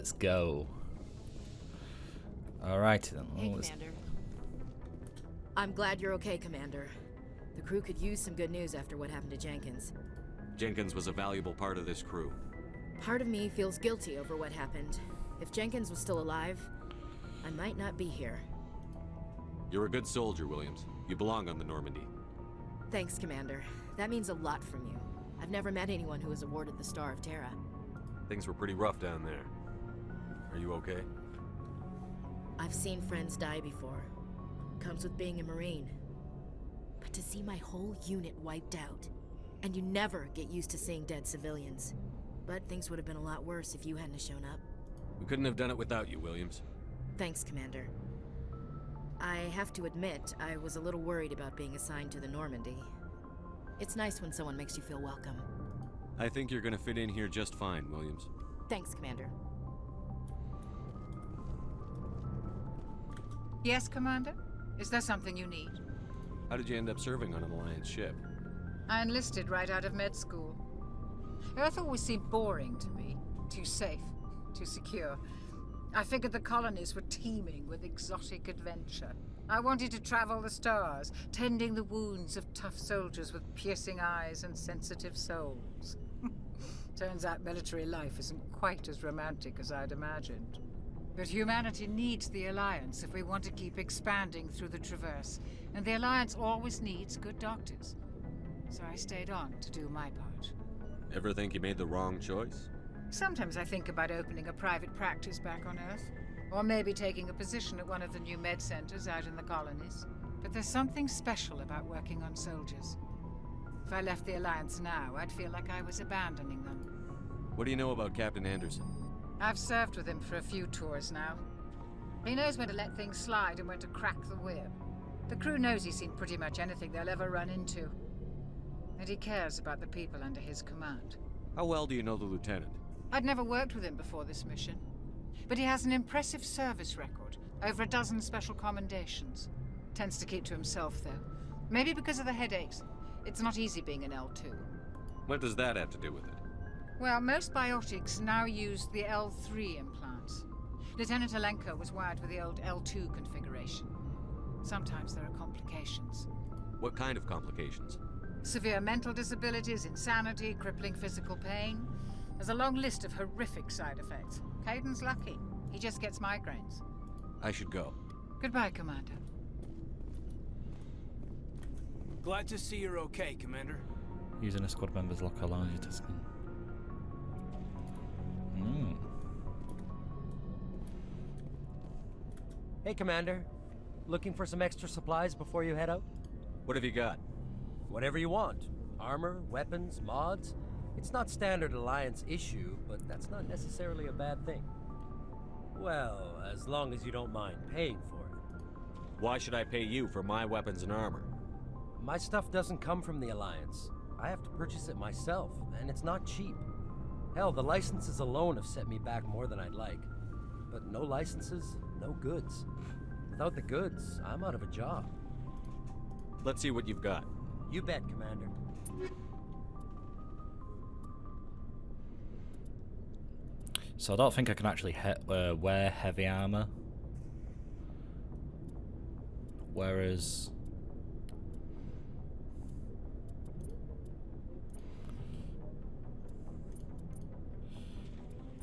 let's go. Alrighty then. Hey, Commander. I'm glad you're okay, Commander. The crew could use some good news after what happened to Jenkins. Jenkins was a valuable part of this crew. Part of me feels guilty over what happened. If Jenkins was still alive, I might not be here. You're a good soldier, Williams. You belong on the Normandy. Thanks, Commander. That means a lot from you. I've never met anyone who was awarded the Star of Terra. Things were pretty rough down there. Are you okay? I've seen friends die before. Comes with being a Marine. But to see my whole unit wiped out, and you never get used to seeing dead civilians. But things would have been a lot worse if you hadn't shown up. We couldn't have done it without you, Williams. Thanks, Commander. I have to admit, I was a little worried about being assigned to the Normandy. It's nice when someone makes you feel welcome. I think you're gonna fit in here just fine, Williams. Thanks, Commander. Yes, Commander? Is there something you need? How did you end up serving on an Alliance ship? I enlisted right out of med school. Earth always seemed boring to me. Too safe, too secure. I figured the colonies were teeming with exotic adventure. I wanted to travel the stars, tending the wounds of tough soldiers with piercing eyes and sensitive souls. Turns out military life isn't quite as romantic as I'd imagined. But humanity needs the Alliance if we want to keep expanding through the Traverse, and the Alliance always needs good doctors. So I stayed on to do my part. Ever think you made the wrong choice? Sometimes I think about opening a private practice back on Earth, or maybe taking a position at one of the new med centers out in the colonies. But there's something special about working on soldiers. If I left the Alliance now, I'd feel like I was abandoning them. What do you know about Captain Anderson? I've served with him for a few tours now. He knows when to let things slide and when to crack the whip. The crew knows he's seen pretty much anything they'll ever run into. And he cares about the people under his command. How well do you know the lieutenant? I'd never worked with him before this mission. But he has an impressive service record, over a dozen special commendations. Tends to keep to himself, though. Maybe because of the headaches. It's not easy being an L2. What does that have to do with it? Well, most biotics now use the L3 implants. Lieutenant Alenko was wired with the old L2 configuration. Sometimes there are complications. What kind of complications? Severe mental disabilities, insanity, crippling physical pain. There's a long list of horrific side effects. Caden's lucky. He just gets migraines. I should go. Goodbye, Commander. Glad to see you're okay, Commander. Using a squad member's locker allows you to scan. Hey, Commander. Looking for some extra supplies before you head out? What have you got? Whatever you want. Armor, weapons, mods. It's not standard Alliance issue, but that's not necessarily a bad thing. Well, as long as you don't mind paying for it. Why should I pay you for my weapons and armor? My stuff doesn't come from the Alliance. I have to purchase it myself, and it's not cheap. Hell, the licenses alone have set me back more than I'd like. But no licenses, no goods. Without the goods, I'm out of a job. Let's see what you've got. You bet, Commander. So I don't think I can actually wear heavy armor. Whereas...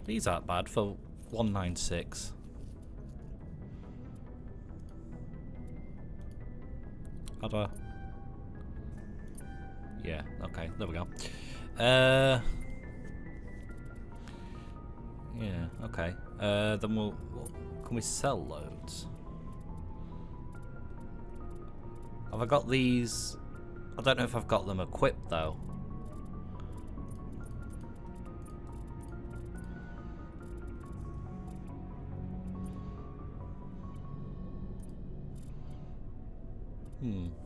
these aren't bad for 196. How do I... yeah, okay, there we go. Yeah, okay. Then we'll... can we sell loads? Have I got these? I don't know if I've got them equipped though.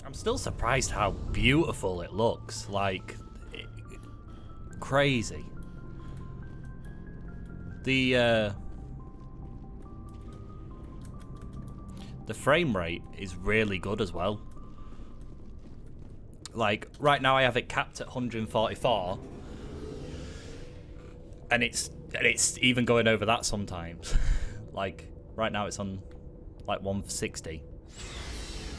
I'm still surprised how beautiful it looks. Like, crazy. The frame rate is really good as well. Like, right now I have it capped at 144. And it's And it's even going over that sometimes. Like, right now it's on, like, 160.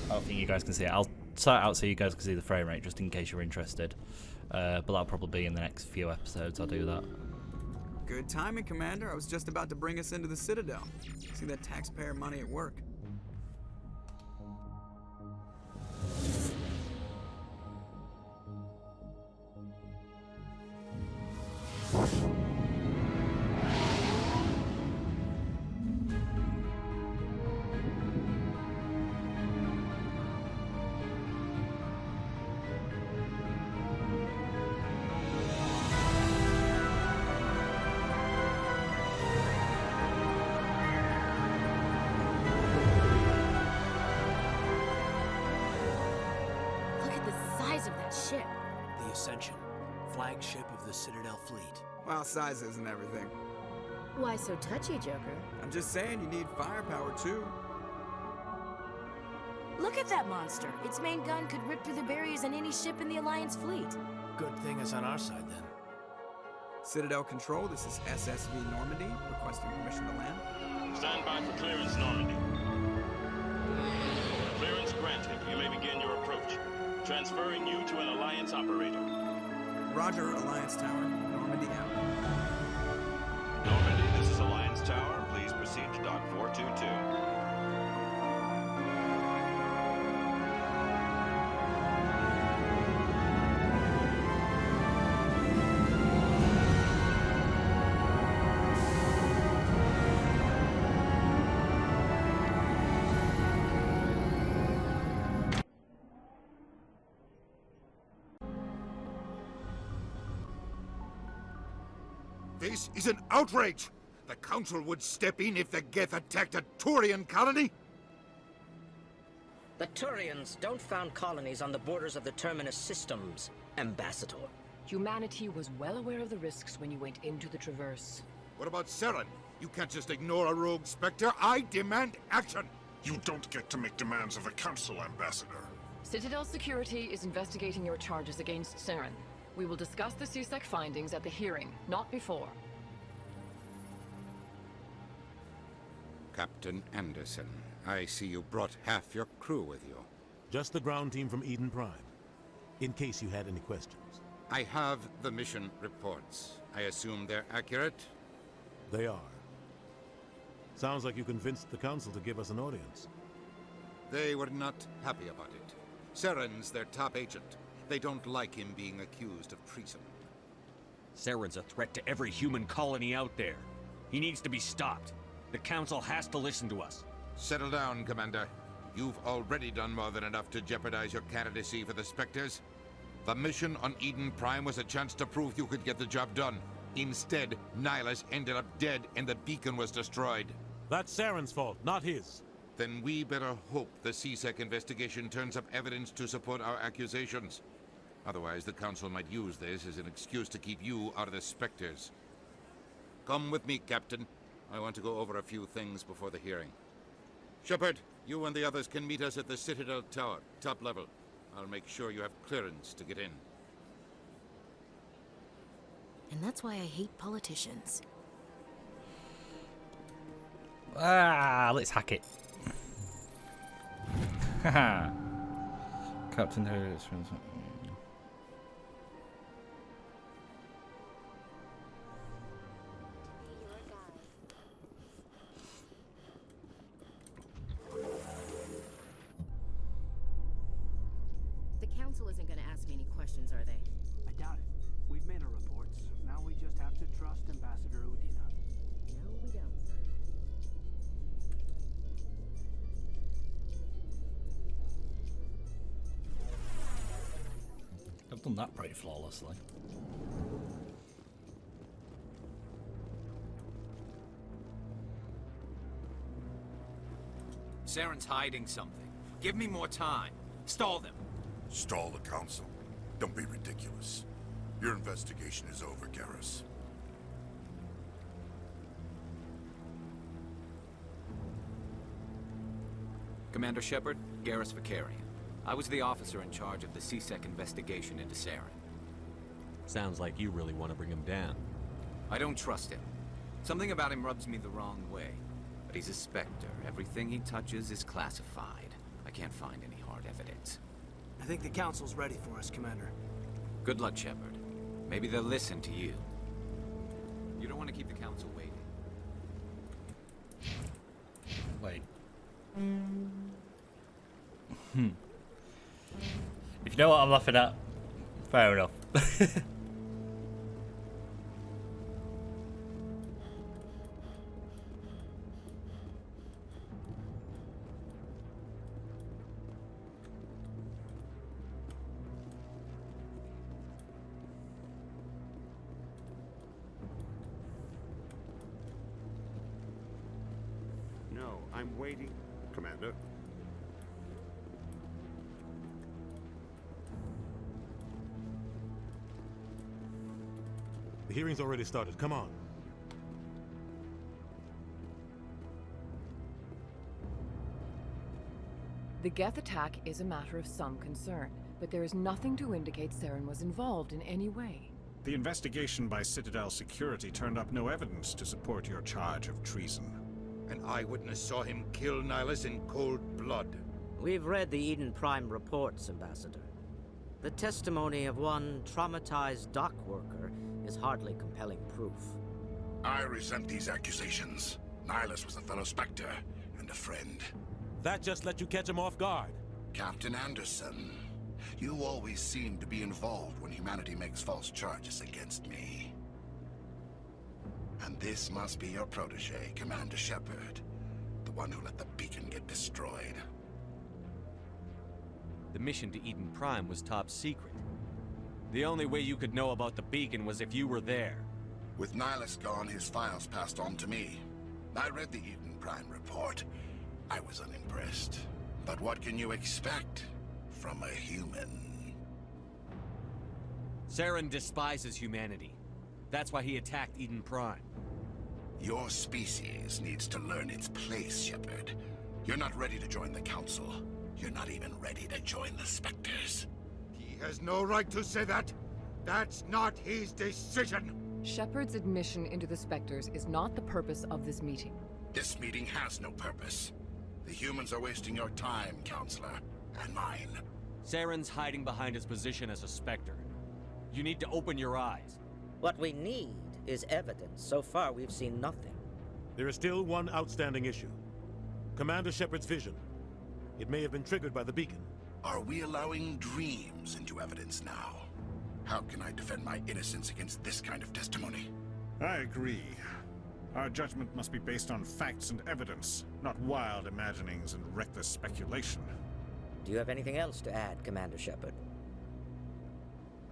I don't think you guys can see it. I'll start out so you guys can see the frame rate, just in case you're interested. But that'll probably be in the next few episodes, I'll do that. Good timing, Commander. I was just about to bring us into the Citadel. See that taxpayer money at work. Ship. The Ascension, flagship of the Citadel fleet. Well, size isn't everything. Why so touchy, Joker? I'm just saying you need firepower too. Look at that monster. Its main gun could rip through the barriers in any ship in the Alliance fleet. Good thing it's on our side then. Citadel Control, this is SSV Normandy, requesting permission to land. Stand by for clearance, Normandy. Clearance granted. You may begin your approach. Transferring you to an Alliance operator. Roger, Alliance Tower. Normandy out. Normandy, this is Alliance Tower. Please proceed to Dock 422. This is an outrage! The Council would step in if the Geth attacked a Turian colony? The Turians don't found colonies on the borders of the Terminus systems, Ambassador. Humanity was well aware of the risks when you went into the Traverse. What about Saren? You can't just ignore a rogue Spectre. I demand action! You don't get to make demands of the Council, Ambassador. Citadel Security is investigating your charges against Saren. We will discuss the CSEC findings at the hearing, not before. Captain Anderson, I see you brought half your crew with you. Just the ground team from Eden Prime, in case you had any questions. I have the mission reports. I assume they're accurate? They are. Sounds like you convinced the Council to give us an audience. They were not happy about it. Saren's their top agent. They don't like him being accused of treason. Saren's a threat to every human colony out there. He needs to be stopped. The Council has to listen to us. Settle down, Commander. You've already done more than enough to jeopardize your candidacy for the Spectres. The mission on Eden Prime was a chance to prove you could get the job done. Instead, Nihilus ended up dead and the beacon was destroyed. That's Saren's fault, not his. Then we better hope the CSEC investigation turns up evidence to support our accusations. Otherwise, the Council might use this as an excuse to keep you out of the Spectres. Come with me, Captain. I want to go over a few things before the hearing. Shepard, you and the others can meet us at the Citadel Tower, top level. I'll make sure you have clearance to get in. And that's why I hate politicians. Let's hack it. Haha. Captain Harris. The Council isn't going to ask me any questions, are they? I doubt it. We've made our reports. Now we just have to trust Ambassador Udina. No, we don't, sir. I've done that pretty flawlessly. Saren's hiding something. Give me more time. Stall them. Stall the Council. Don't be ridiculous. Your investigation is over, Garrus. Commander Shepard, Garrus Vicarian. I was the officer in charge of the CSEC investigation into Saren. Sounds like you really want to bring him down. I don't trust him. Something about him rubs me the wrong way. But he's a Spectre. Everything he touches is classified. I can't find any hard evidence. I think the Council's ready for us, Commander. Good luck, Shepard. Maybe they'll listen to you. You don't want to keep the Council waiting. Wait. If you know what I'm laughing at, fair enough. No, I'm waiting, Commander. The hearing's already started. Come on. The Geth attack is a matter of some concern, but there is nothing to indicate Saren was involved in any way. The investigation by Citadel security turned up no evidence to support your charge of treason. An eyewitness saw him kill Nihilus in cold blood. We've read the Eden Prime reports, Ambassador. The testimony of one traumatized dock worker is hardly compelling proof. I resent these accusations. Nihilus was a fellow Spectre and a friend. That just let you catch him off guard. Captain Anderson, you always seem to be involved when humanity makes false charges against me. And this must be your protege, Commander Shepard, the one who let the beacon get destroyed. The mission to Eden Prime was top secret. The only way you could know about the beacon was if you were there. With Nihilus gone, his files passed on to me. I read the Eden Prime report. I was unimpressed. But what can you expect from a human? Saren despises humanity. That's why he attacked Eden Prime. Your species needs to learn its place, Shepard. You're not ready to join the Council. You're not even ready to join the Spectres. He has no right to say that. That's not his decision. Shepard's admission into the Spectres is not the purpose of this meeting. This meeting has no purpose. The humans are wasting your time, Counselor, and mine. Saren's hiding behind his position as a Spectre. You need to open your eyes. What we need is evidence. So far, we've seen nothing. There is still one outstanding issue. Commander Shepard's vision. It may have been triggered by the beacon. Are we allowing dreams into evidence now? How can I defend my innocence against this kind of testimony? I agree. Our judgment must be based on facts and evidence, not wild imaginings and reckless speculation. Do you have anything else to add, Commander Shepard?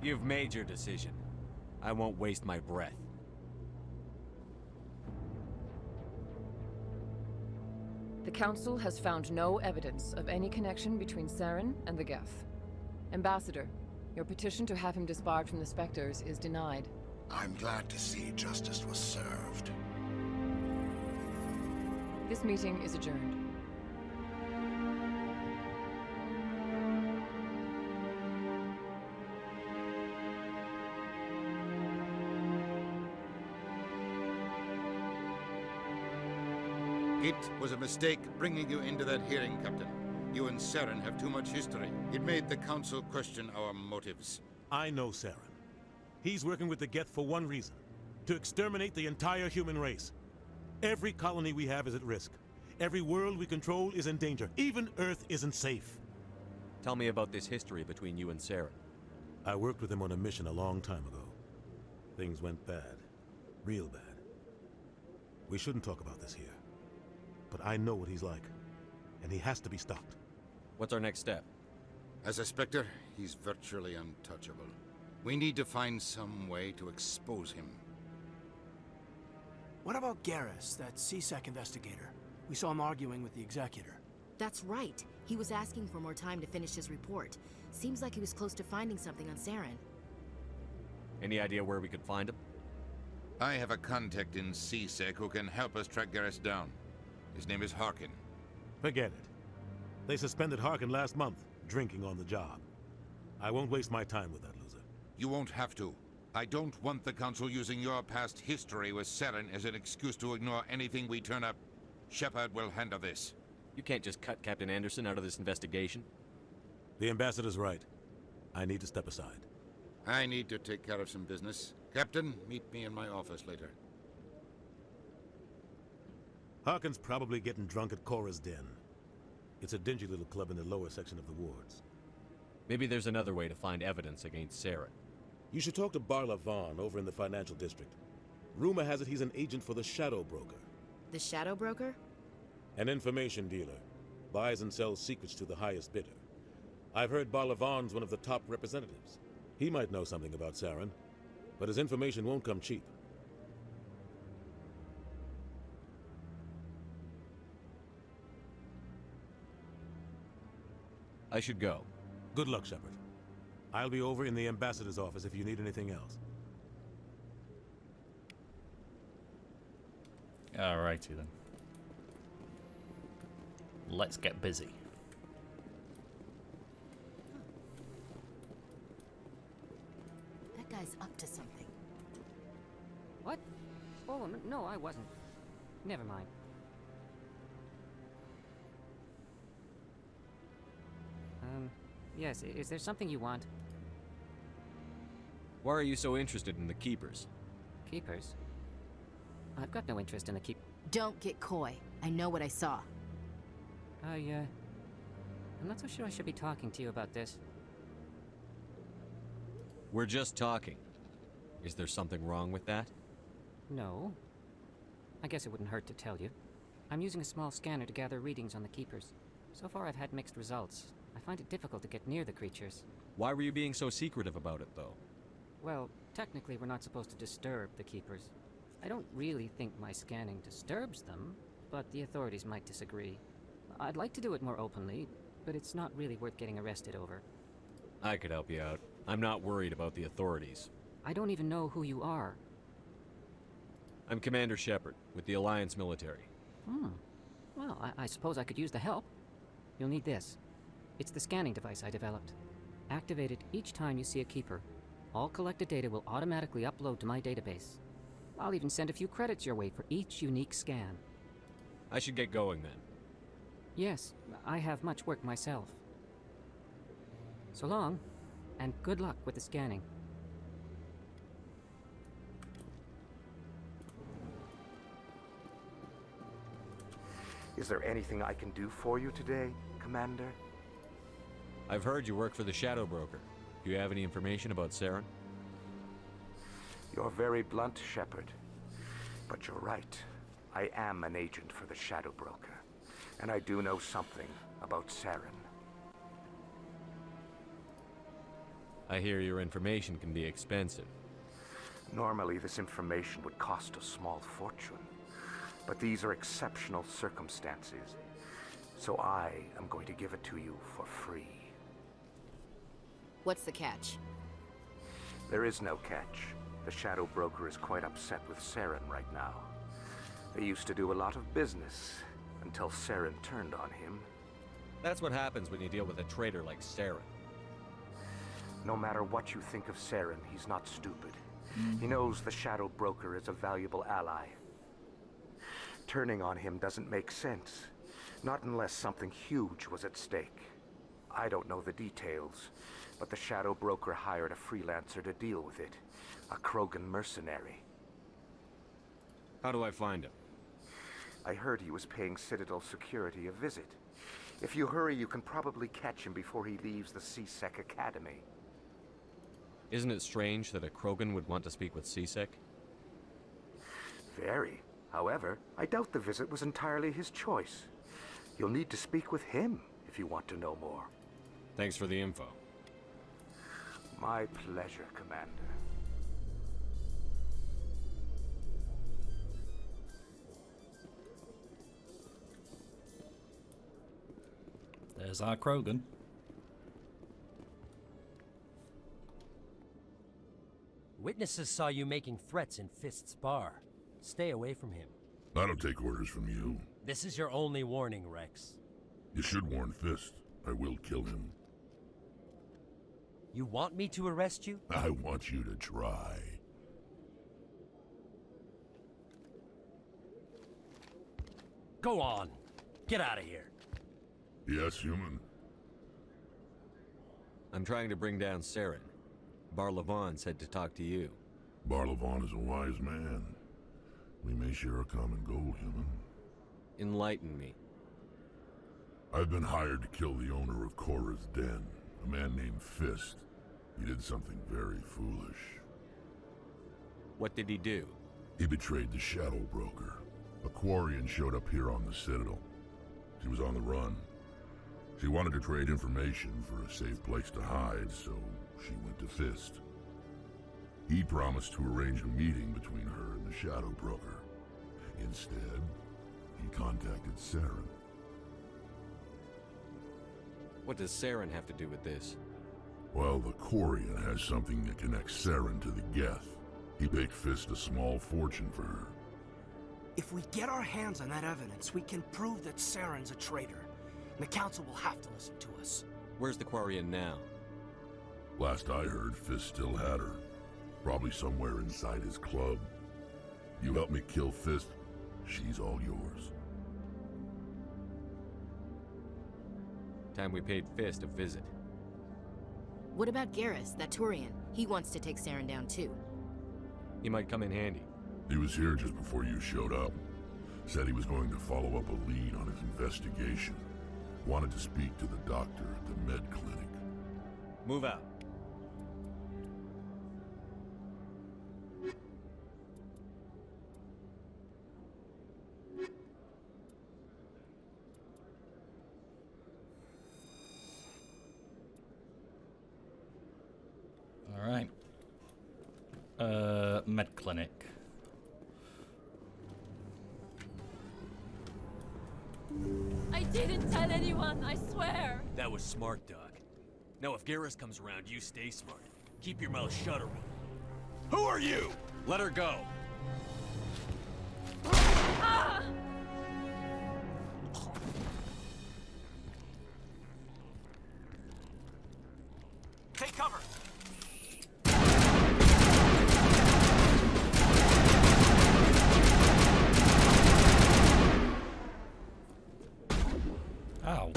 You've made your decision. I won't waste my breath. The Council has found no evidence of any connection between Saren and the Geth. Ambassador, your petition to have him disbarred from the Spectres is denied. I'm glad to see justice was served. This meeting is adjourned. It was a mistake bringing you into that hearing, Captain. You and Saren have too much history. It made the Council question our motives. I know Saren. He's working with the Geth for one reason. To exterminate the entire human race. Every colony we have is at risk. Every world we control is in danger. Even Earth isn't safe. Tell me about this history between you and Saren. I worked with him on a mission a long time ago. Things went bad. Real bad. We shouldn't talk about this here. But I know what he's like. And he has to be stopped. What's our next step? As a Spectre, he's virtually untouchable. We need to find some way to expose him. What about Garrus, that CSEC investigator? We saw him arguing with the Executor. That's right. He was asking for more time to finish his report. Seems like he was close to finding something on Saren. Any idea where we could find him? I have a contact in CSEC who can help us track Garrus down. His name is Harkin. Forget it. They suspended Harkin last month, drinking on the job. I won't waste my time with that loser. You won't have to. I don't want the Council using your past history with Saren as an excuse to ignore anything we turn up. Shepard will handle this. You can't just cut Captain Anderson out of this investigation. The ambassador's right. I need to step aside. I need to take care of some business. Captain, meet me in my office later. Harkin's probably getting drunk at Cora's Den. It's a dingy little club in the lower section of the wards. Maybe there's another way to find evidence against Saren. You should talk to Barla Vaughn over in the financial district. Rumor has it he's an agent for the Shadow Broker. The Shadow Broker? An information dealer. Buys and sells secrets to the highest bidder. I've heard Barla Vaughn's one of the top representatives. He might know something about Saren, but his information won't come cheap. I should go. Good luck, Shepard. I'll be over in the ambassador's office if you need anything else. Alrighty then. Let's get busy. That guy's up to something. What? Oh, no, I wasn't. Never mind. Yes, is there something you want? Why are you so interested in the Keepers? Keepers? I've got no interest in the Don't get coy. I know what I saw. I'm not so sure I should be talking to you about this. We're just talking. Is there something wrong with that? No. I guess it wouldn't hurt to tell you. I'm using a small scanner to gather readings on the Keepers. So far I've had mixed results. I find it difficult to get near the creatures. Why were you being so secretive about it, though? Well, technically we're not supposed to disturb the Keepers. I don't really think my scanning disturbs them, but the authorities might disagree. I'd like to do it more openly, but it's not really worth getting arrested over. I could help you out. I'm not worried about the authorities. I don't even know who you are. I'm Commander Shepard, with the Alliance military. Well, I suppose I could use the help. You'll need this. It's the scanning device I developed. Activate it each time you see a Keeper. All collected data will automatically upload to my database. I'll even send a few credits your way for each unique scan. I should get going then. Yes, I have much work myself. So long, and good luck with the scanning. Is there anything I can do for you today, Commander? I've heard you work for the Shadow Broker. Do you have any information about Saren? You're very blunt, Shepard. But you're right. I am an agent for the Shadow Broker. And I do know something about Saren. I hear your information can be expensive. Normally, this information would cost a small fortune. But these are exceptional circumstances. So I am going to give it to you for free. What's the catch? There is no catch. The Shadow Broker is quite upset with Saren right now. They used to do a lot of business until Saren turned on him. That's what happens when you deal with a traitor like Saren. No matter what you think of Saren, he's not stupid. He knows the Shadow Broker is a valuable ally. Turning on him doesn't make sense. Not unless something huge was at stake. I don't know the details, but the Shadow Broker hired a freelancer to deal with it. A Krogan mercenary. How do I find him? I heard he was paying Citadel security a visit. If you hurry, you can probably catch him before he leaves the C-Sec Academy. Isn't it strange that a Krogan would want to speak with C-Sec? Very. However, I doubt the visit was entirely his choice. You'll need to speak with him if you want to know more. Thanks for the info. My pleasure, Commander. There's our Krogan. Witnesses saw you making threats in Fist's bar. Stay away from him. I don't take orders from you. This is your only warning, Rex. You should warn Fist. I will kill him. You want me to arrest you? I want you to try. Go on. Get out of here. Yes, human. I'm trying to bring down Saren. Barlavon said to talk to you. Barlavon is a wise man. We may share a common goal, human. Enlighten me. I've been hired to kill the owner of Korra's Den, a man named Fist. He did something very foolish. What did he do? He betrayed the Shadow Broker. A Quarian showed up here on the Citadel. She was on the run. She wanted to trade information for a safe place to hide, so she went to Fist. He promised to arrange a meeting between her and the Shadow Broker. Instead, he contacted Saren. What does Saren have to do with this? Well, the Quarian has something that connects Saren to the Geth. He paid Fist a small fortune for her. If we get our hands on that evidence, we can prove that Saren's a traitor. And the Council will have to listen to us. Where's the Quarian now? Last I heard, Fist still had her. Probably somewhere inside his club. You help me kill Fist, she's all yours. Time we paid Fist a visit. What about Garrus, that Turian? He wants to take Saren down too. He might come in handy. He was here just before you showed up. Said he was going to follow up a lead on his investigation. Wanted to speak to the doctor at the med clinic. Move out. All right. Med clinic. I didn't tell anyone, I swear! That was smart, Doc. Now if Garrus comes around, you stay smart. Keep your mouth shut, Arun. Who are you? Let her go. Ah! Take cover! Ow.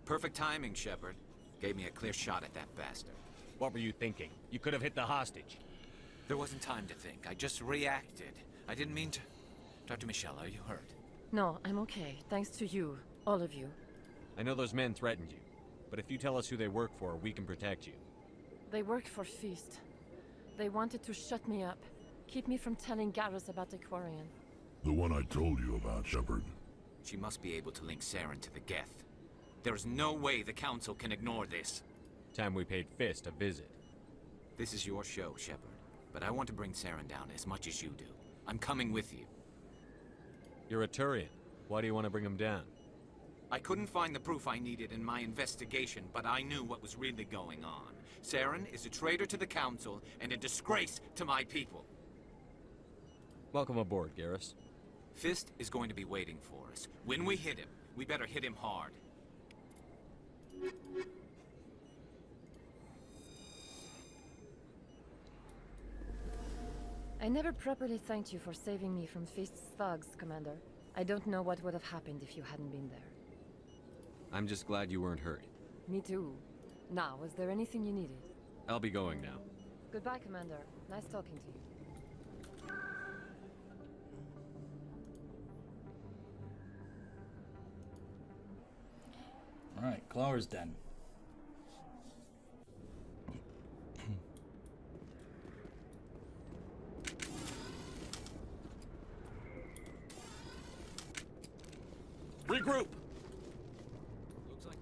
Perfect timing, Shepard. Gave me a clear shot at that bastard. What were you thinking? You could have hit the hostage. There wasn't time to think. I just reacted. I didn't mean to... Dr. Michelle, are you hurt? No, I'm okay. Thanks to you. All of you. I know those men threatened you, but if you tell us who they work for, we can protect you. They work for Fist. They wanted to shut me up. Keep me from telling Garrus about the Quarian. The one I told you about, Shepard. She must be able to link Saren to the Geth. There is no way the Council can ignore this. Time we paid Fist a visit. This is your show, Shepard. But I want to bring Saren down as much as you do. I'm coming with you. You're a Turian. Why do you want to bring him down? I couldn't find the proof I needed in my investigation, but I knew what was really going on. Saren is a traitor to the Council and a disgrace to my people. Welcome aboard, Garrus. Fist is going to be waiting for us. When we hit him, we better hit him hard. I never properly thanked you for saving me from Fist's thugs, Commander. I don't know what would have happened if you hadn't been there. I'm just glad you weren't hurt. Me too. Now, was there anything you needed? I'll be going now. Goodbye, Commander. Nice talking to you. Alright, Clara's den. Regroup! Looks like...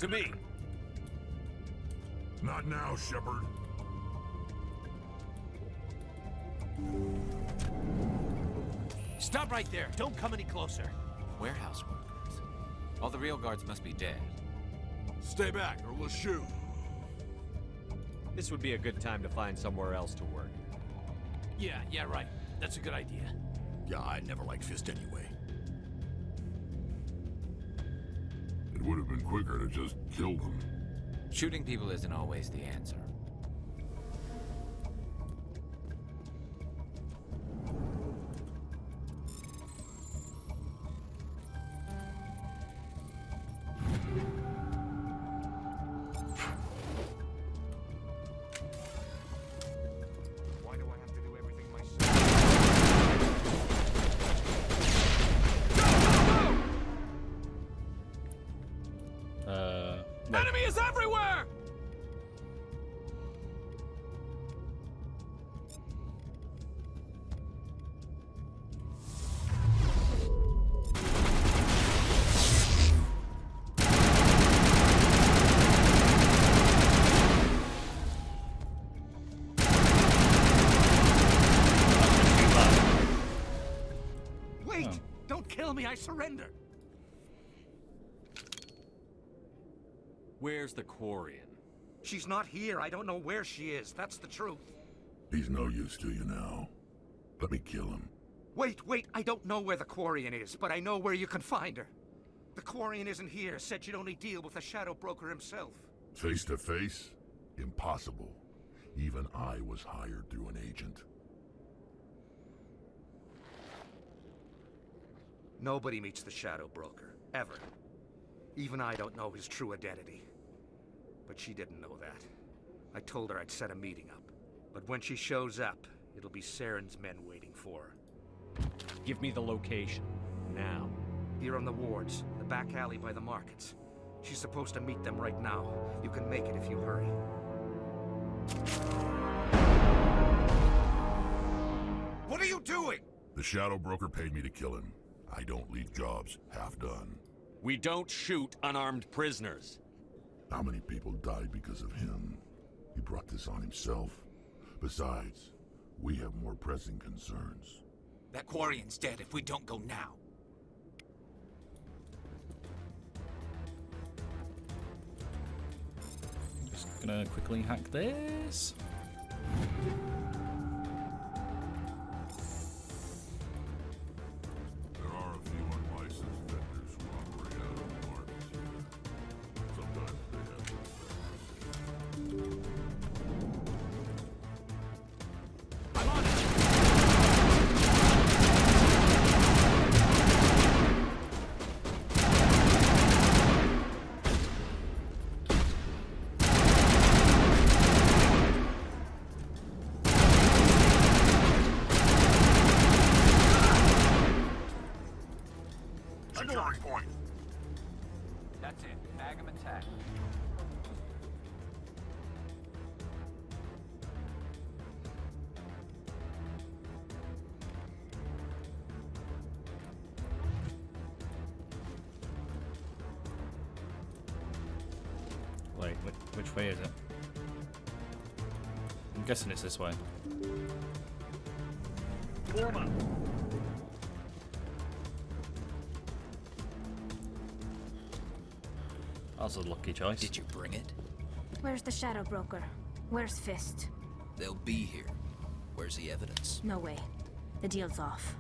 To me. Not now, Shepard. Stop right there. Don't come any closer. Warehouse workers. All the real guards must be dead. Stay back, or we'll shoot. This would be a good time to find somewhere else to work. Yeah, right. That's a good idea. Yeah, I never liked Fist anyway. It would have been quicker to just kill them. Shooting people isn't always the answer. Enemy is everywhere! Wait! Don't kill me, I surrender! Where's the Quarian? She's not here. I don't know where she is. That's the truth. He's no use to you now. Let me kill him. Wait. I don't know where the Quarian is, but I know where you can find her. The Quarian isn't here. Said you'd only deal with the Shadow Broker himself. Face to face? Impossible. Even I was hired through an agent. Nobody meets the Shadow Broker. Ever. Even I don't know his true identity. But she didn't know that. I told her I'd set a meeting up. But when she shows up, it'll be Saren's men waiting for her. Give me the location. Now. Here on the wards, the back alley by the markets. She's supposed to meet them right now. You can make it if you hurry. What are you doing? The Shadow Broker paid me to kill him. I don't leave jobs half done. We don't shoot unarmed prisoners. How many people died because of him? He brought this on himself. Besides, we have more pressing concerns. That Quarian's dead if we don't go now. Just gonna quickly hack this. There are a few unlicensed vendors who operate out of the markets here. Sometimes they have I'm on it! Securing point. That's it. Bag him attack. Wait, which way is it? I'm guessing it's this way. Chroma. That was a lucky choice. Did you bring it? Where's the Shadow Broker? Where's Fist? They'll be here. Where's the evidence? No way. The deal's off.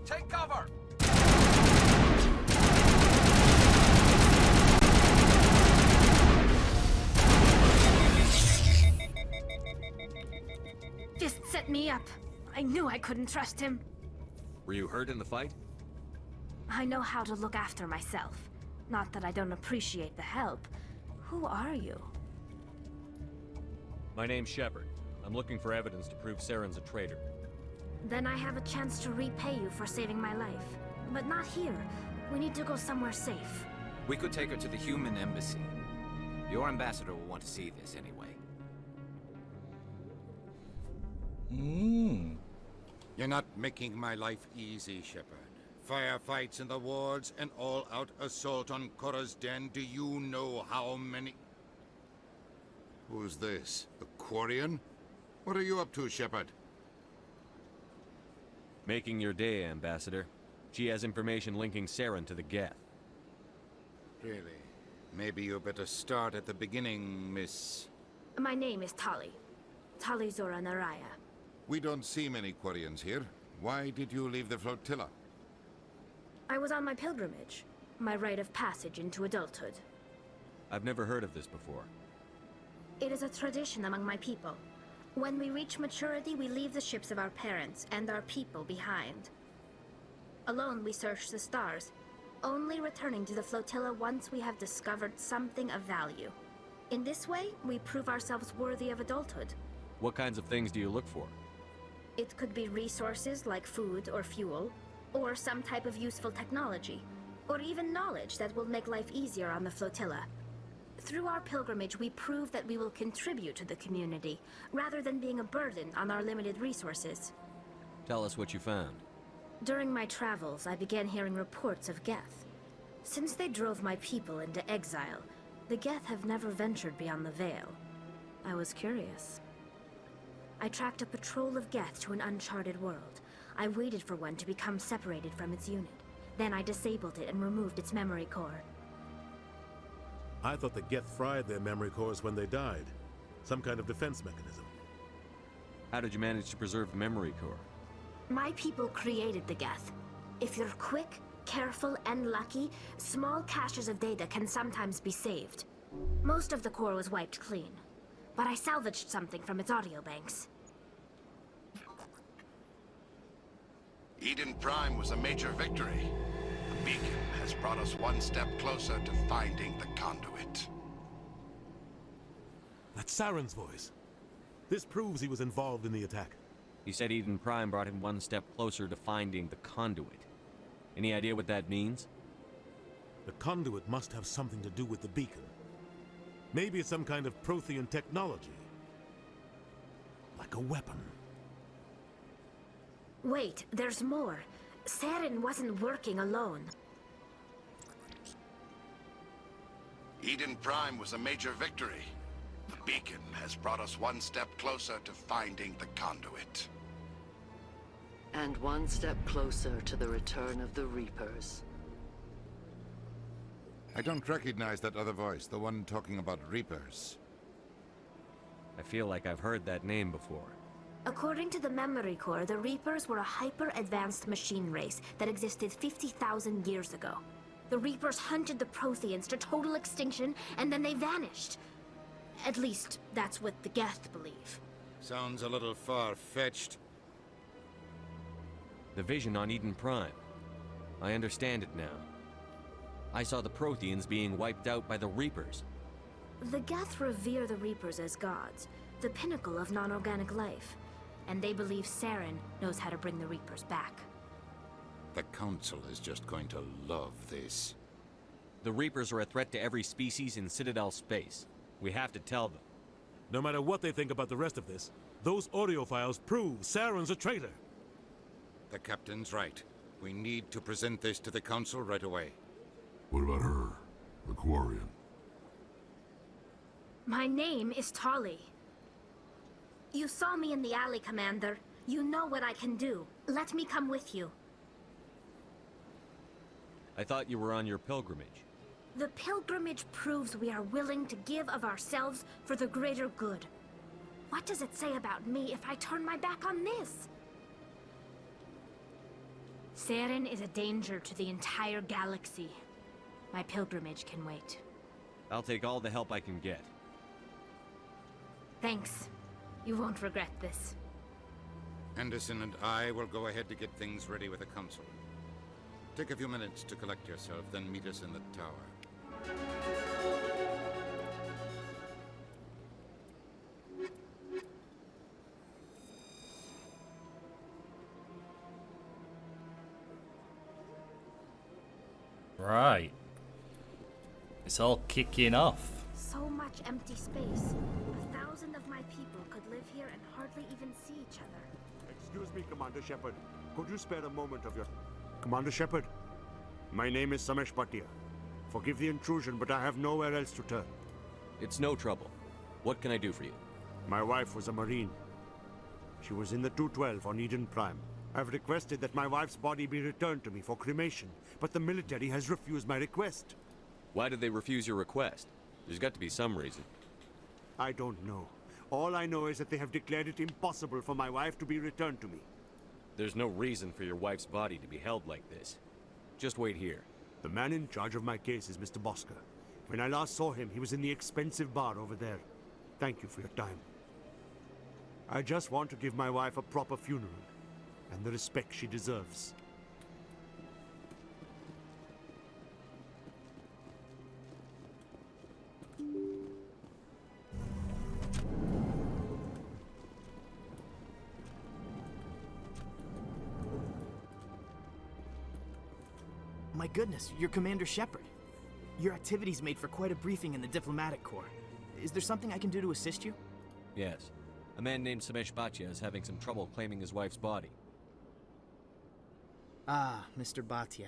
Take cover! Fist set me up. I knew I couldn't trust him. Were you hurt in the fight? I know how to look after myself. Not that I don't appreciate the help. Who are you? My name's Shepard. I'm looking for evidence to prove Saren's a traitor. Then I have a chance to repay you for saving my life. But not here. We need to go somewhere safe. We could take her to the human embassy. Your ambassador will want to see this anyway. You're not making my life easy, Shepard. Firefights in the wards, an all-out assault on Korra's den. Do you know how many... Who's this? A Quarian? What are you up to, Shepard? Making your day, Ambassador. She has information linking Saren to the Geth. Really? Maybe you better start at the beginning, Miss... My name is Tali. Tali Zora Naraya. We don't see many Quarians here. Why did you leave the flotilla? I was on my pilgrimage. My rite of passage into adulthood. I've never heard of this before. It is a tradition among my people. When we reach maturity, we leave the ships of our parents and our people behind. Alone, we search the stars, only returning to the flotilla once we have discovered something of value. In this way, we prove ourselves worthy of adulthood. What kinds of things do you look for? It could be resources like food or fuel, or some type of useful technology, or even knowledge that will make life easier on the flotilla. Through our pilgrimage, we prove that we will contribute to the community, rather than being a burden on our limited resources. Tell us what you found. During my travels, I began hearing reports of Geth. Since they drove my people into exile, the Geth have never ventured beyond the Veil. I was curious. I tracked a patrol of Geth to an uncharted world. I waited for one to become separated from its unit. Then I disabled it and removed its memory core. I thought the Geth fried their memory cores when they died. Some kind of defense mechanism. How did you manage to preserve the memory core? My people created the Geth. If you're quick, careful, and lucky, small caches of data can sometimes be saved. Most of the core was wiped clean, but I salvaged something from its audio banks. Eden Prime was a major victory. The beacon has brought us one step closer to finding the conduit. That's Saren's voice. This proves he was involved in the attack. He said Eden Prime brought him one step closer to finding the conduit. Any idea what that means? The conduit must have something to do with the beacon. Maybe it's some kind of Prothean technology. Like a weapon. Wait, there's more. Saren wasn't working alone. Eden Prime was a major victory. The beacon has brought us one step closer to finding the conduit. And one step closer to the return of the Reapers. I don't recognize that other voice, the one talking about Reapers. I feel like I've heard that name before. According to the memory core, the Reapers were a hyper-advanced machine race that existed 50,000 years ago. The Reapers hunted the Protheans to total extinction, and then they vanished. At least, that's what the Geth believe. Sounds a little far-fetched. The vision on Eden Prime. I understand it now. I saw the Protheans being wiped out by the Reapers. The Geth revere the Reapers as gods, the pinnacle of non-organic life. And they believe Saren knows how to bring the Reapers back. The Council is just going to love this. The Reapers are a threat to every species in Citadel space. We have to tell them. No matter what they think about the rest of this, those audio files prove Saren's a traitor. The Captain's right. We need to present this to the Council right away. What about her? The Quarian? My name is Tali. You saw me in the alley, Commander. You know what I can do. Let me come with you. I thought you were on your pilgrimage. The pilgrimage proves we are willing to give of ourselves for the greater good. What does it say about me if I turn my back on this? Saren is a danger to the entire galaxy. My pilgrimage can wait. I'll take all the help I can get. Thanks. You won't regret this. Anderson and I will go ahead to get things ready with the Council. Take a few minutes to collect yourself, then meet us in the tower. Right. It's all kicking off. So much empty space. 1,000 of my people could live here and hardly even see each other. Excuse me, Commander Shepard. Could you spare a moment of your... Commander Shepard, my name is Samesh Bhatia. Forgive the intrusion, but I have nowhere else to turn. It's no trouble. What can I do for you? My wife was a Marine. She was in the 212 on Eden Prime. I've requested that my wife's body be returned to me for cremation, but the military has refused my request. Why did they refuse your request? There's got to be some reason. I don't know. All I know is that they have declared it impossible for my wife to be returned to me. There's no reason for your wife's body to be held like this. Just wait here. The man in charge of my case is Mr. Bosker. When I last saw him, he was in the expensive bar over there. Thank you for your time. I just want to give my wife a proper funeral, and the respect she deserves. My goodness, you're Commander Shepard. Your activities made for quite a briefing in the Diplomatic Corps. Is there something I can do to assist you? Yes. A man named Samesh Bhatia is having some trouble claiming his wife's body. Ah, Mr. Bhatia.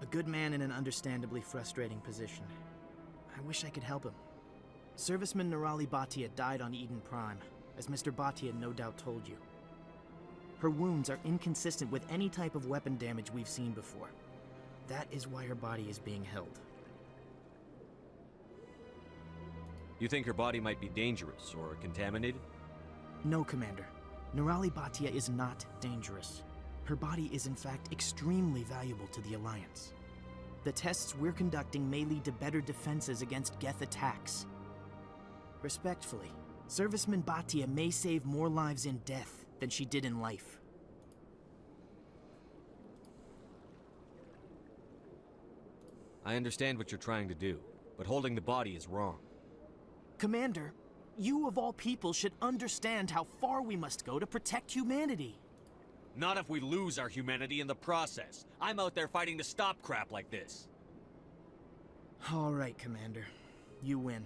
A good man in an understandably frustrating position. I wish I could help him. Serviceman Nirali Bhatia died on Eden Prime, as Mr. Bhatia no doubt told you. Her wounds are inconsistent with any type of weapon damage we've seen before. That is why her body is being held. You think her body might be dangerous or contaminated? No, Commander. Nirali Bhatia is not dangerous. Her body is in fact extremely valuable to the Alliance. The tests we're conducting may lead to better defenses against Geth attacks. Respectfully, Serviceman Bhatia may save more lives in death than she did in life. I understand what you're trying to do, but holding the body is wrong. Commander, you of all people should understand how far we must go to protect humanity. Not if we lose our humanity in the process. I'm out there fighting to stop crap like this. All right, Commander. You win.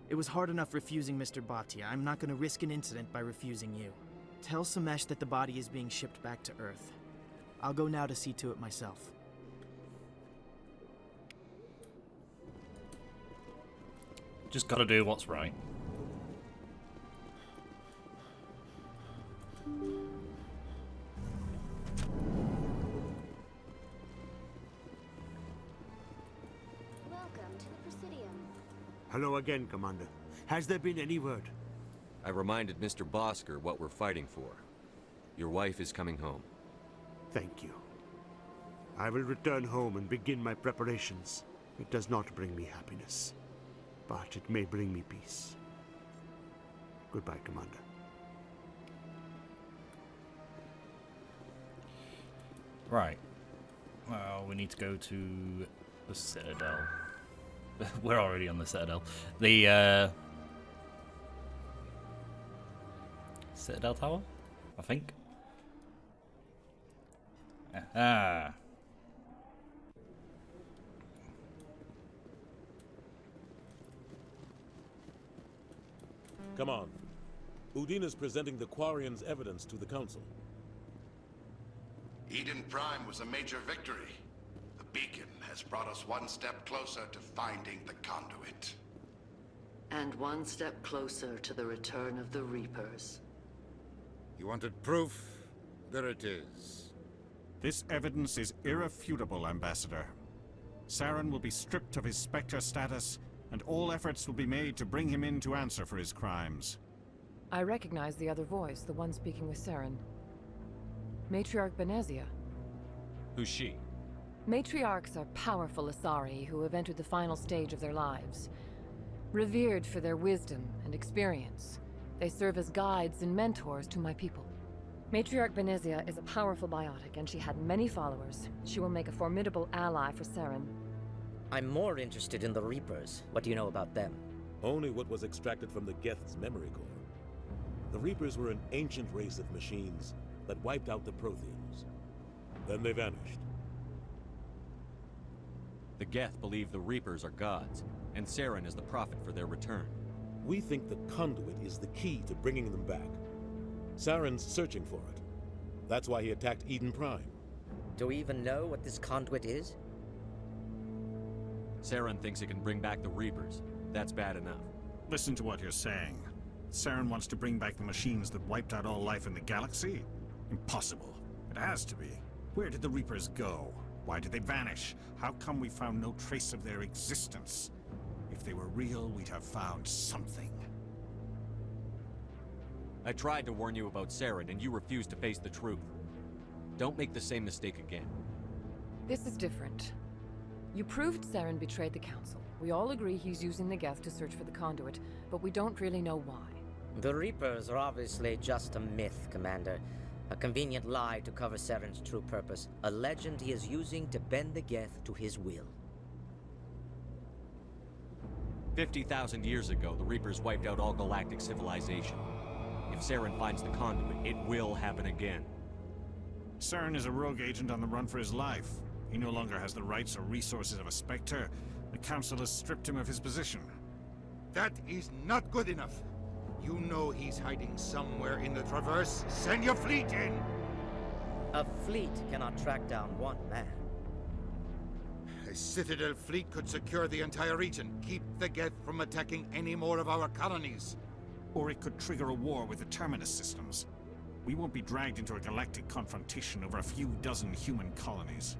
It was hard enough refusing Mr. Bhatia. I'm not going to risk an incident by refusing you. Tell Samesh that the body is being shipped back to Earth. I'll go now to see to it myself. Just gotta do what's right. Welcome to the Presidium. Hello again, Commander. Has there been any word? I reminded Mr. Bosker what we're fighting for. Your wife is coming home. Thank you. I will return home and begin my preparations. It does not bring me happiness, but it may bring me peace. Goodbye, Commander. Right. Well, we need to go to the Citadel. We're already on the Citadel. The Citadel Tower, I think. Ah. Come on. Udine is presenting the Quarians' evidence to the Council. Eden Prime was a major victory. The beacon has brought us one step closer to finding the conduit. And one step closer to the return of the Reapers. You wanted proof? There it is. This evidence is irrefutable, Ambassador. Saren will be stripped of his Spectre status, and all efforts will be made to bring him in to answer for his crimes. I recognize the other voice, the one speaking with Saren. Matriarch Benezia. Who's she? Matriarchs are powerful Asari who have entered the final stage of their lives. Revered for their wisdom and experience, they serve as guides and mentors to my people. Matriarch Benezia is a powerful biotic, and she had many followers. She will make a formidable ally for Saren. I'm more interested in the Reapers. What do you know about them? Only what was extracted from the Geth's memory core. The Reapers were an ancient race of machines that wiped out the Protheans. Then they vanished. The Geth believe the Reapers are gods, and Saren is the prophet for their return. We think the conduit is the key to bringing them back. Saren's searching for it, That's why he attacked Eden Prime. Do we even know what this conduit is? Saren thinks it can bring back the Reapers. That's bad enough. Listen to what you're saying. Saren wants to bring back the machines that wiped out all life in the galaxy? Impossible. It has to be. Where did the Reapers go? Why did they vanish? How come we found no trace of their existence? If they were real, we'd have found something. I tried to warn you about Saren, and you refused to face the truth. Don't make the same mistake again. This is different. You proved Saren betrayed the Council. We all agree he's using the Geth to search for the conduit, but we don't really know why. The Reapers are obviously just a myth, Commander. A convenient lie to cover Saren's true purpose. A legend he is using to bend the Geth to his will. 50,000 years ago, the Reapers wiped out all galactic civilization. If Saren finds the conduit, it will happen again. Saren is a rogue agent on the run for his life. He no longer has the rights or resources of a Spectre. The Council has stripped him of his position. That is not good enough. You know he's hiding somewhere in the Traverse. Send your fleet in! A fleet cannot track down one man. A Citadel fleet could secure the entire region, keep the Geth from attacking any more of our colonies. Or it could trigger a war with the Terminus systems. We won't be dragged into a galactic confrontation over a few dozen human colonies.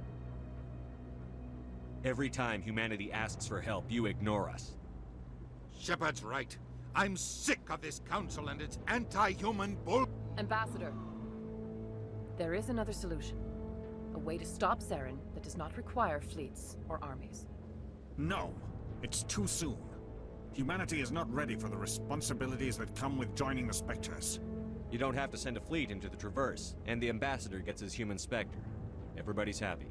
Every time humanity asks for help, you ignore us. Shepard's right. I'm sick of this council and its anti-human bull... Ambassador, there is another solution. A way to stop Saren that does not require fleets or armies. No, it's too soon. Humanity is not ready for the responsibilities that come with joining the Spectres. You don't have to send a fleet into the Traverse, and the Ambassador gets his human Spectre. Everybody's happy.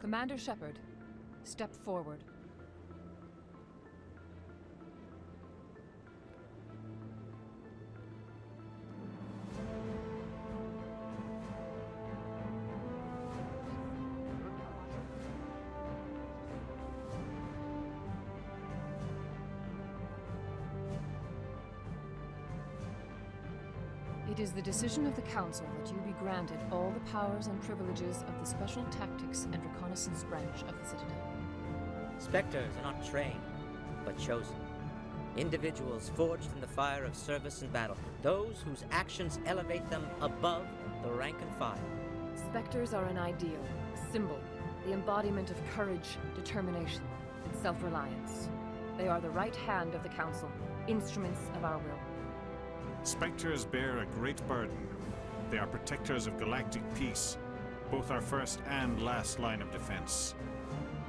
Commander Shepard, step forward. It is the decision of the Council that you be granted all the powers and privileges of the Special Tactics and Reconnaissance branch of the Citadel. Spectres are not trained, but chosen. Individuals forged in the fire of service and battle. Those whose actions elevate them above the rank and file. Spectres are an ideal, a symbol, the embodiment of courage, determination, and self-reliance. They are the right hand of the Council, instruments of our will. Spectres bear a great burden. They are protectors of galactic peace, both our first and last line of defense.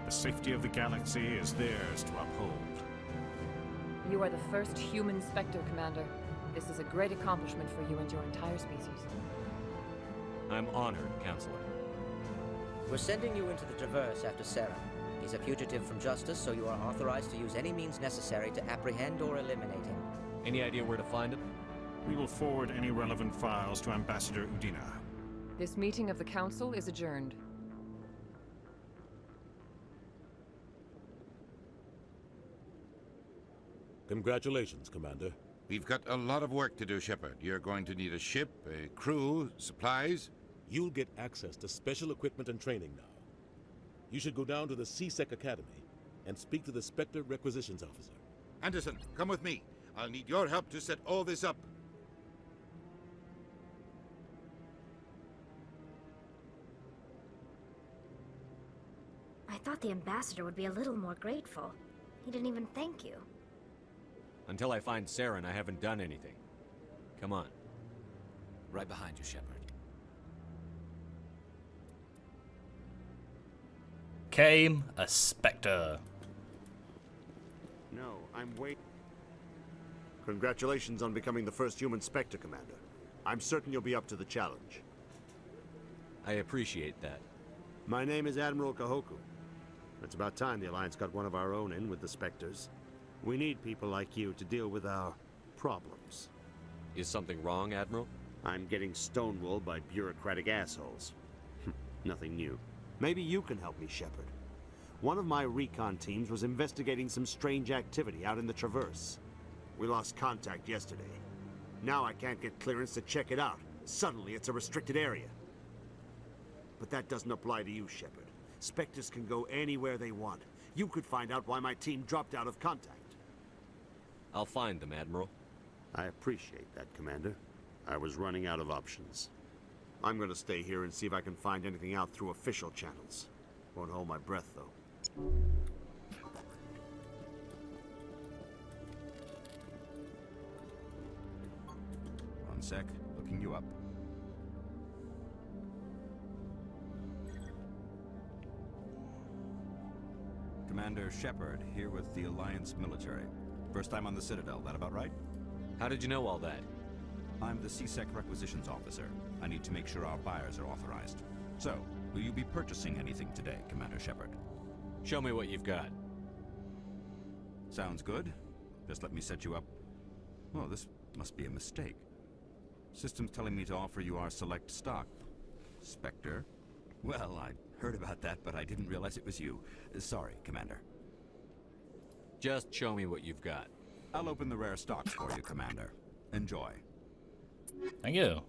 The safety of the galaxy is theirs to uphold. You are the first human Spectre, Commander. This is a great accomplishment for you and your entire species. I'm honored, Counselor. We're sending you into the Traverse after Saren. He's a fugitive from justice, so you are authorized to use any means necessary to apprehend or eliminate him. Any idea where to find him? We will forward any relevant files to Ambassador Udina. This meeting of the Council is adjourned. Congratulations, Commander. We've got a lot of work to do, Shepard. You're going to need a ship, a crew, supplies. You'll get access to special equipment and training now. You should go down to the C-Sec Academy and speak to the Spectre Requisitions Officer. Anderson, come with me. I'll need your help to set all this up. I thought the ambassador would be a little more grateful. He didn't even thank you. Until I find Saren, I haven't done anything. Come on. Right behind you, Shepard. Came a Spectre. No, I'm waiting. Congratulations on becoming the first human Spectre, Commander. I'm certain you'll be up to the challenge. I appreciate that. My name is Admiral Kahoku. It's about time the Alliance got one of our own in with the Spectres. We need people like you to deal with our problems. Is something wrong, Admiral? I'm getting stonewalled by bureaucratic assholes. Nothing new. Maybe you can help me, Shepard. One of my recon teams was investigating some strange activity out in the Traverse. We lost contact yesterday. Now I can't get clearance to check it out. Suddenly it's a restricted area. But that doesn't apply to you, Shepard. Spectres can go anywhere they want. You could find out why my team dropped out of contact. I'll find them, Admiral. I appreciate that, Commander. I was running out of options. I'm gonna stay here and see if I can find anything out through official channels. Won't hold my breath, though. One sec, looking you up. Commander Shepard, here with the Alliance military. First time on the Citadel, that about right? How did you know all that? I'm the CSEC requisitions officer. I need to make sure our buyers are authorized. So, will you be purchasing anything today, Commander Shepard? Show me what you've got. Sounds good. Just let me set you up. Oh, this must be a mistake. System's telling me to offer you our select stock. Spectre? Well, I heard about that, but I didn't realize it was you. Sorry, Commander. Just show me what you've got. I'll open the rare stocks for you, Commander. Enjoy. Thank you.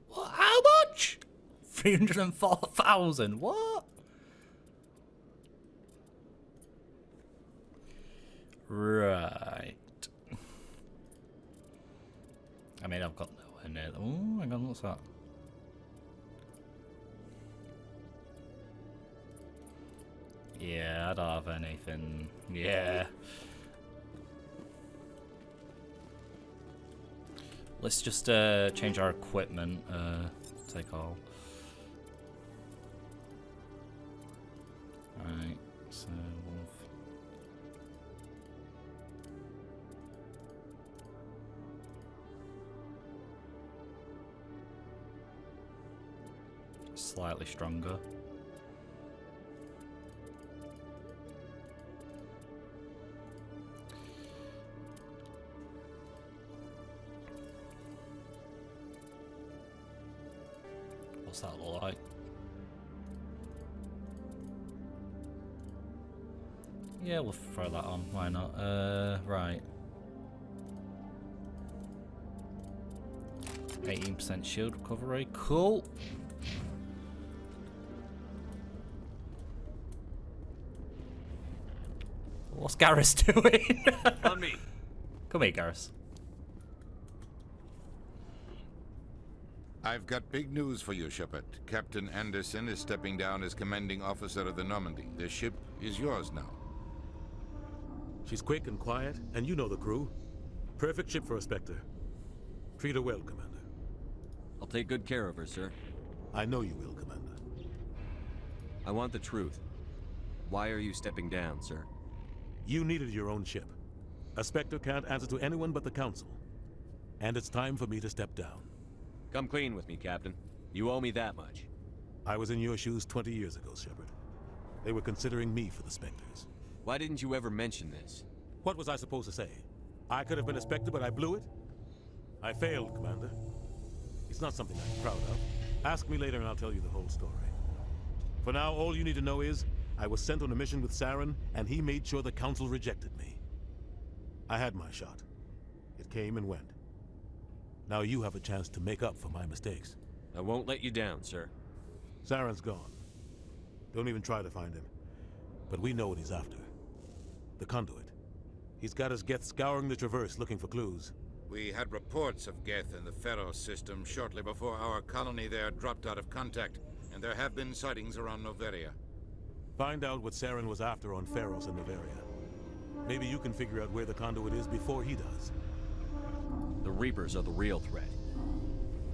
What? How much? 304,000. What? Right. I mean, I've got nowhere near them. Oh, hang on, what's that? Yeah, I don't have anything. Yeah. Let's just change our equipment. Take all. Alright, so slightly stronger. What's that look like? Yeah, we'll throw that on. Why not? Right. 18% shield recovery. Cool. What's Garrus doing? On me. Come here, Garrus. I've got big news for you, Shepard. Captain Anderson is stepping down as commanding officer of the Normandy. The ship is yours now. She's quick and quiet, and you know the crew. Perfect ship for a Spectre. Treat her well, Commander. I'll take good care of her, sir. I know you will, Commander. I want the truth. Why are you stepping down, sir? You needed your own ship. A Spectre can't answer to anyone but the Council. And it's time for me to step down. Come clean with me, Captain. You owe me that much. I was in your shoes 20 years ago, Shepard. They were considering me for the Spectres. Why didn't you ever mention this? What was I supposed to say? I could have been a Spectre, but I blew it? I failed, Commander. It's not something I'm proud of. Ask me later and I'll tell you the whole story. For now, all you need to know is, I was sent on a mission with Saren, and he made sure the Council rejected me. I had my shot. It came and went. Now you have a chance to make up for my mistakes. I won't let you down, sir. Saren's gone. Don't even try to find him. But we know what he's after. The conduit. He's got his Geth scouring the Traverse looking for clues. We had reports of Geth in the Pharos system shortly before our colony there dropped out of contact, and there have been sightings around Noveria. Find out what Saren was after on Pharos and Noveria. Maybe you can figure out where the conduit is before he does. The Reapers are the real threat.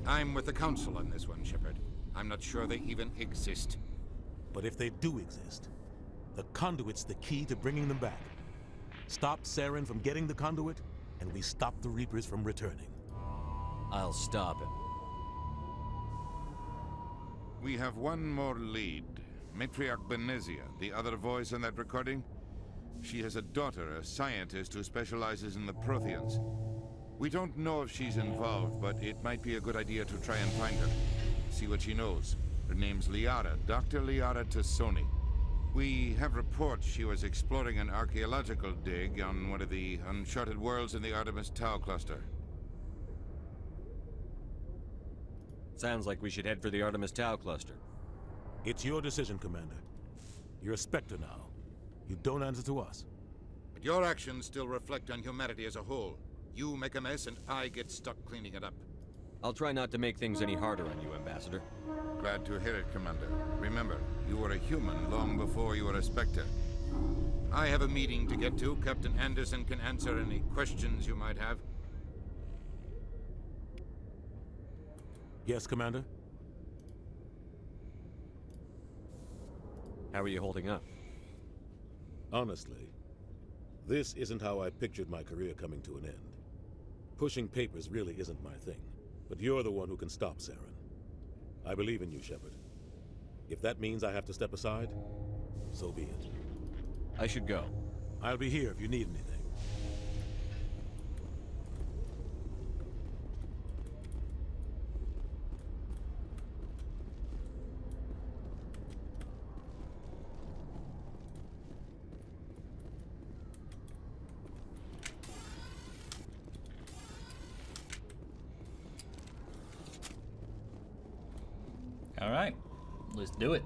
I'm with the Council on this one, Shepard. I'm not sure they even exist. But if they do exist, the conduit's the key to bringing them back. Stop Saren from getting the conduit, and we stop the Reapers from returning. I'll stop him. We have one more lead. Matriarch Benezia, the other voice in that recording. She has a daughter, a scientist who specializes in the Protheans. We don't know if she's involved, but it might be a good idea to try and find her. See what she knows. Her name's Liara, Dr. Liara Tassoni. We have reports she was exploring an archaeological dig on one of the uncharted worlds in the Artemis Tau cluster. Sounds like we should head for the Artemis Tau cluster. It's your decision, Commander. You're a Spectre now. You don't answer to us. But your actions still reflect on humanity as a whole. You make a mess and I get stuck cleaning it up. I'll try not to make things any harder on you, Ambassador. Glad to hear it, Commander. Remember, you were a human long before you were a Spectre. I have a meeting to get to. Captain Anderson can answer any questions you might have. Yes, Commander? How are you holding up? Honestly, this isn't how I pictured my career coming to an end. Pushing papers really isn't my thing, but you're the one who can stop Saren. I believe in you, Shepard. If that means I have to step aside, so be it. I should go. I'll be here if you need anything. All right, let's do it.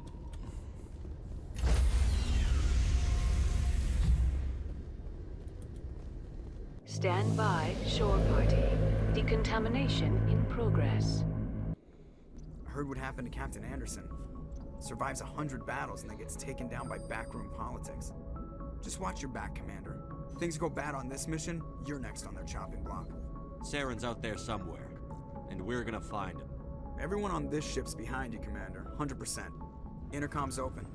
Stand by, shore party. Decontamination in progress. I heard what happened to Captain Anderson. Survives 100 battles and then gets taken down by backroom politics. Just watch your back, Commander. If things go bad on this mission, you're next on their chopping block. Saren's out there somewhere, and we're gonna find him. Everyone on this ship's behind you, Commander. 100%. Intercom's open.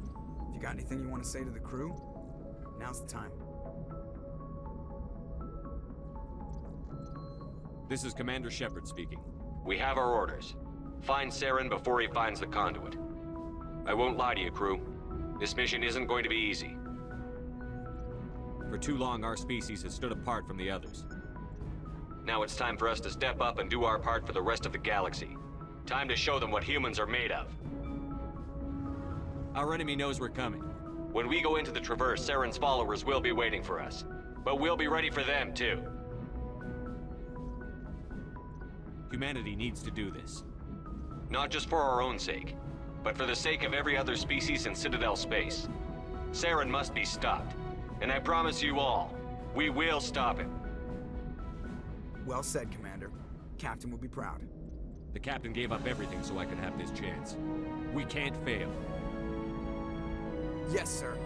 If you got anything you want to say to the crew, now's the time. This is Commander Shepard speaking. We have our orders. Find Saren before he finds the conduit. I won't lie to you, crew. This mission isn't going to be easy. For too long, our species has stood apart from the others. Now it's time for us to step up and do our part for the rest of the galaxy. Time to show them what humans are made of. Our enemy knows we're coming. When we go into the Traverse, Saren's followers will be waiting for us. But we'll be ready for them, too. Humanity needs to do this. Not just for our own sake, but for the sake of every other species in Citadel space. Saren must be stopped. And I promise you all, we will stop him. Well said, Commander. Captain will be proud. The captain gave up everything so I could have this chance. We can't fail. Yes, sir.